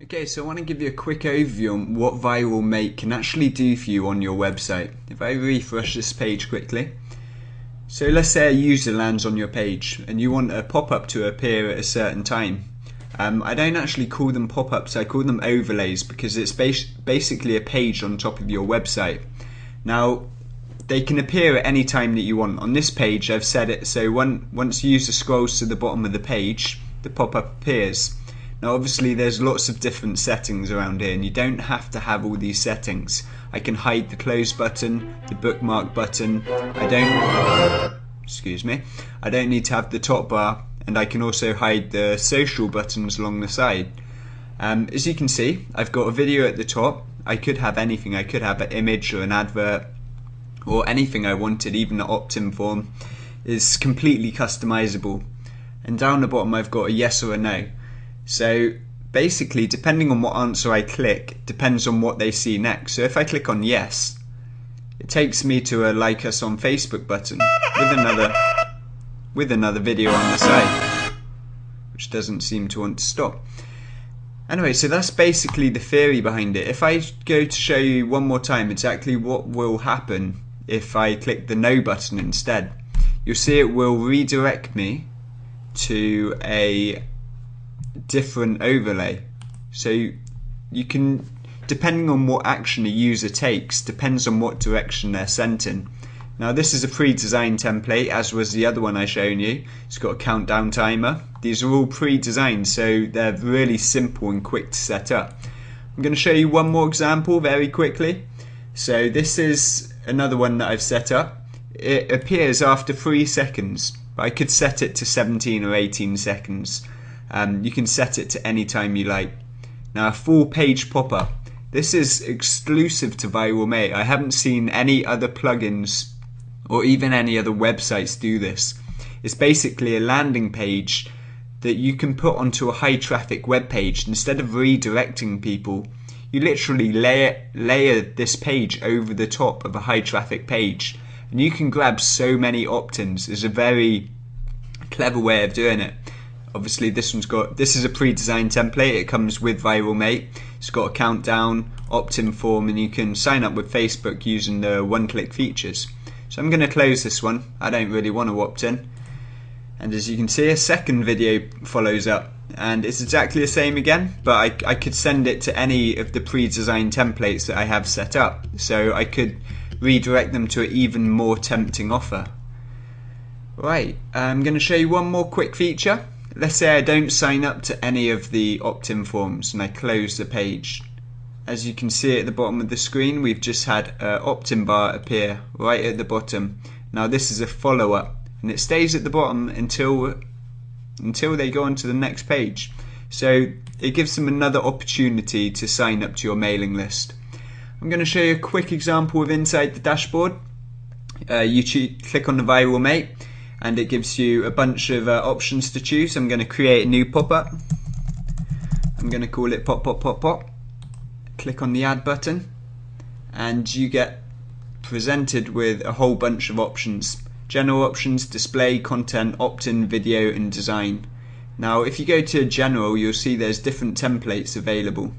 Okay, so I want to give you a quick overview on what Viral Mate can actually do for you on your website. If I refresh this page quickly. So let's say a user lands on your page and you want a pop-up to appear at a certain time. I don't actually call them pop-ups, I call them overlays because it's basically a page on top of your website. Now, they can appear at any time that you want. On this page I've set it so once the user scrolls to the bottom of the page, the pop-up appears. Now obviously there's lots of different settings around here and you don't have to have all these settings. I can hide the close button, the bookmark button, I don't need to have the top bar, and I can also hide the social buttons along the side. As you can see, I've got a video at the top. I could have anything, I could have an image or an advert or anything I wanted, even the opt-in form is completely customizable. And down the bottom I've got a yes or a no. So basically, depending on what answer I click, depends on what they see next. So if I click on yes, it takes me to a like us on Facebook button with another video on the side, which doesn't seem to want to stop. Anyway, so that's basically the theory behind it. If I go to show you one more time exactly what will happen if I click the no button instead, you'll see it will redirect me to a different overlay. So you can, depending on what action a user takes, depends on what direction they're sent in. Now this is a pre-designed template, as was the other one I shown you. It's got a countdown timer. These are all pre-designed, so they're really simple and quick to set up. I'm going to show you one more example very quickly. So this is another one that I've set up. It appears after 3 seconds, but I could set it to 17 or 18 seconds. You can set it to any time you like. Now a full page pop-up. This is exclusive to Viral Mate. I haven't seen any other plugins or even any other websites do this. It's basically a landing page that you can put onto a high traffic web page. Instead of redirecting people, you literally layer this page over the top of a high traffic page, and you can grab so many opt-ins. It's a very clever way of doing it. Obviously this is a pre-designed template. It comes with Viral Mate. It's got a countdown, opt-in form, and you can sign up with Facebook using the one-click features. So I'm going to close this one. I don't really want to opt in. And as you can see, a second video follows up, and it's exactly the same again, but I could send it to any of the pre-designed templates that I have set up, so I could redirect them to an even more tempting offer. Right, I'm going to show you one more quick feature. Let's say I don't sign up to any of the opt-in forms and I close the page. As you can see at the bottom of the screen, we've just had an opt-in bar appear right at the bottom. Now this is a follow-up, and it stays at the bottom until they go on to the next page. So it gives them another opportunity to sign up to your mailing list. I'm going to show you a quick example of inside the dashboard. You click on the Viral Mate, and it gives you a bunch of options to choose. I'm going to create a new pop-up. I'm going to call it pop pop pop pop. Click on the add button and you get presented with a whole bunch of options. General options, display, content, opt-in, video and design. Now if you go to general, you'll see there's different templates available.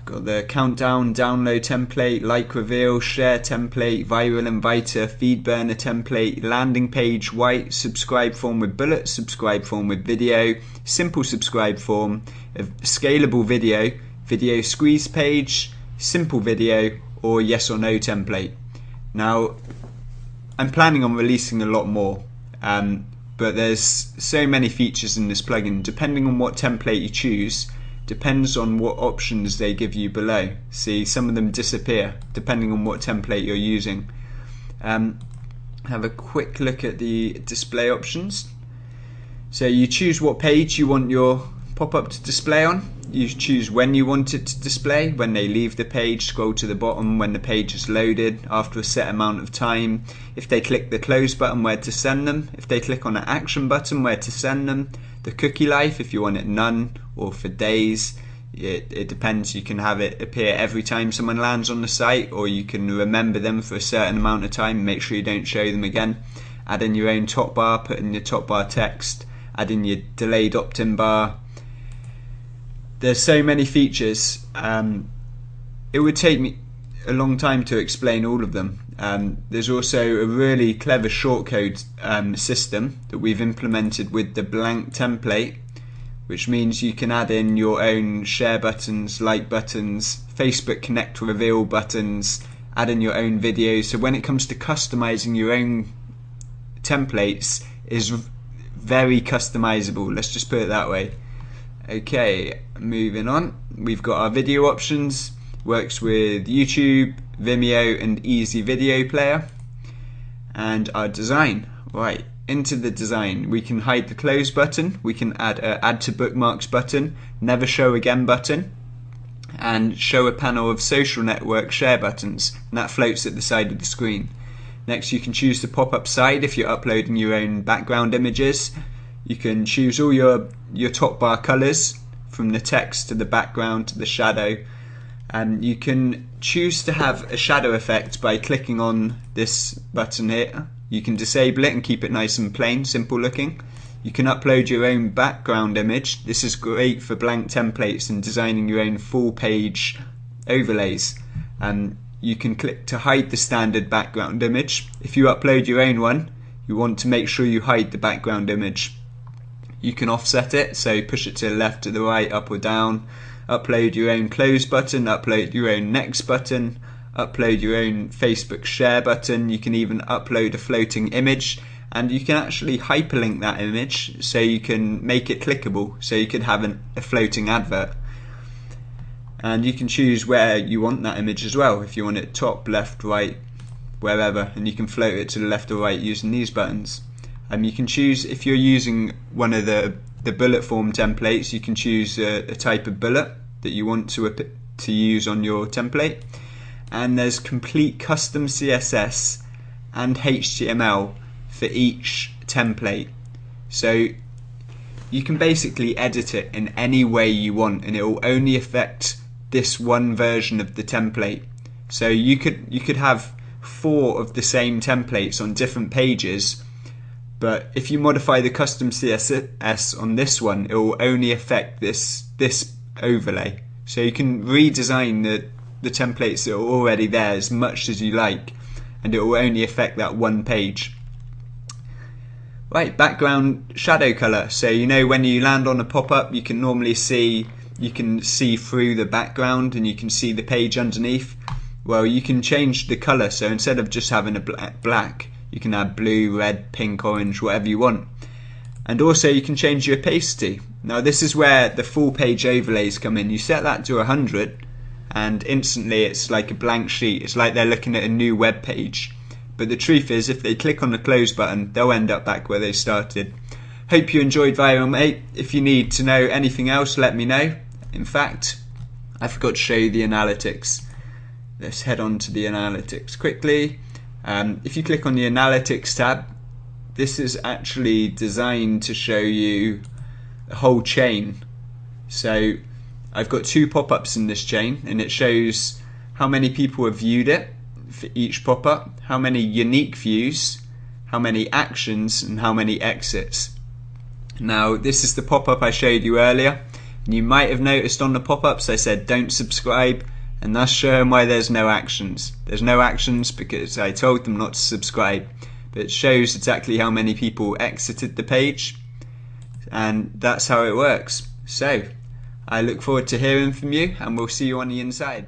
Got the countdown, download template, like reveal, share template, viral inviter, feed burner template, landing page, white, subscribe form with bullet, subscribe form with video, simple subscribe form, a scalable video, video squeeze page, simple video, or yes or no template. Now I'm planning on releasing a lot more, but there's so many features in this plugin. Depending on what template you choose, depends on what options they give you below. See, some of them disappear depending on what template you're using. Have a quick look at the display options. So you choose what page you want your pop-up to display on. You choose when you want it to display, when they leave the page, scroll to the bottom, when the page is loaded, after a set amount of time, if they click the close button, where to send them, if they click on an action button, where to send them, the cookie life, if you want it none or for days. It depends. You can have it appear every time someone lands on the site, or you can remember them for a certain amount of time, make sure you don't show them again. Add in your own top bar, put in your top bar text, add in your delayed opt-in bar. there's so many features. It would take me a long time to explain all of them. There's also a really clever shortcode system that we've implemented with the blank template, which means you can add in your own share buttons, like buttons, Facebook Connect reveal buttons, add in your own videos. So when it comes to customizing your own templates, is very customizable, let's just put it that way. Okay, moving on, we've got our video options. Works with YouTube, Vimeo and Easy Video Player. And our design, right, into the design, we can hide the close button, we can add a add to bookmarks button, never show again button, and show a panel of social network share buttons, and that floats at the side of the screen. Next, you can choose the pop-up side if you're uploading your own background images. You can choose all your top bar colors, from the text to the background to the shadow. And you can choose to have a shadow effect by clicking on this button here. You can disable it and keep it nice and plain, simple looking. You can upload your own background image. This is great for blank templates and designing your own full page overlays. You can click to hide the standard background image. If you upload your own one, you want to make sure you hide the background image. You can offset it, so push it to the left, to the right, up or down. Upload your own close button, upload your own next button, upload your own Facebook share button. You can even upload a floating image, and you can actually hyperlink that image so you can make it clickable, so you could have a floating advert. And you can choose where you want that image as well, if you want it top, left, right, wherever, and you can float it to the left or right using these buttons. You can choose, if you're using one of the bullet form templates, you can choose a type of bullet that you want to use on your template. And there's complete custom CSS and HTML for each template. So you can basically edit it in any way you want, and it will only affect this one version of the template. So you could have 4 of the same templates on different pages, but if you modify the custom CSS on this one, it will only affect this overlay. So you can redesign the templates that are already there as much as you like, and it will only affect that one page. Right, background shadow color. So when you land on a pop-up, you can normally see through the background and you can see the page underneath. Well, you can change the color, so instead of just having a black, you can add blue, red, pink, orange, whatever you want. And also you can change your opacity. Now this is where the full page overlays come in. You set that to 100 and instantly it's like a blank sheet. It's like they're looking at a new web page. But the truth is, if they click on the close button, they'll end up back where they started. Hope you enjoyed Viral Mate. If you need to know anything else, let me know. In fact, I forgot to show you the analytics. Let's head on to the analytics quickly. If you click on the analytics tab, this is actually designed to show you the whole chain. So I've got 2 pop-ups in this chain, and it shows how many people have viewed it for each pop-up, how many unique views, how many actions, and how many exits. Now this is the pop-up I showed you earlier, and you might have noticed on the pop-ups I said don't subscribe, and that's showing why there's no actions. There's no actions because I told them not to subscribe, but it shows exactly how many people exited the page, and that's how it works. So I look forward to hearing from you, and we'll see you on the inside.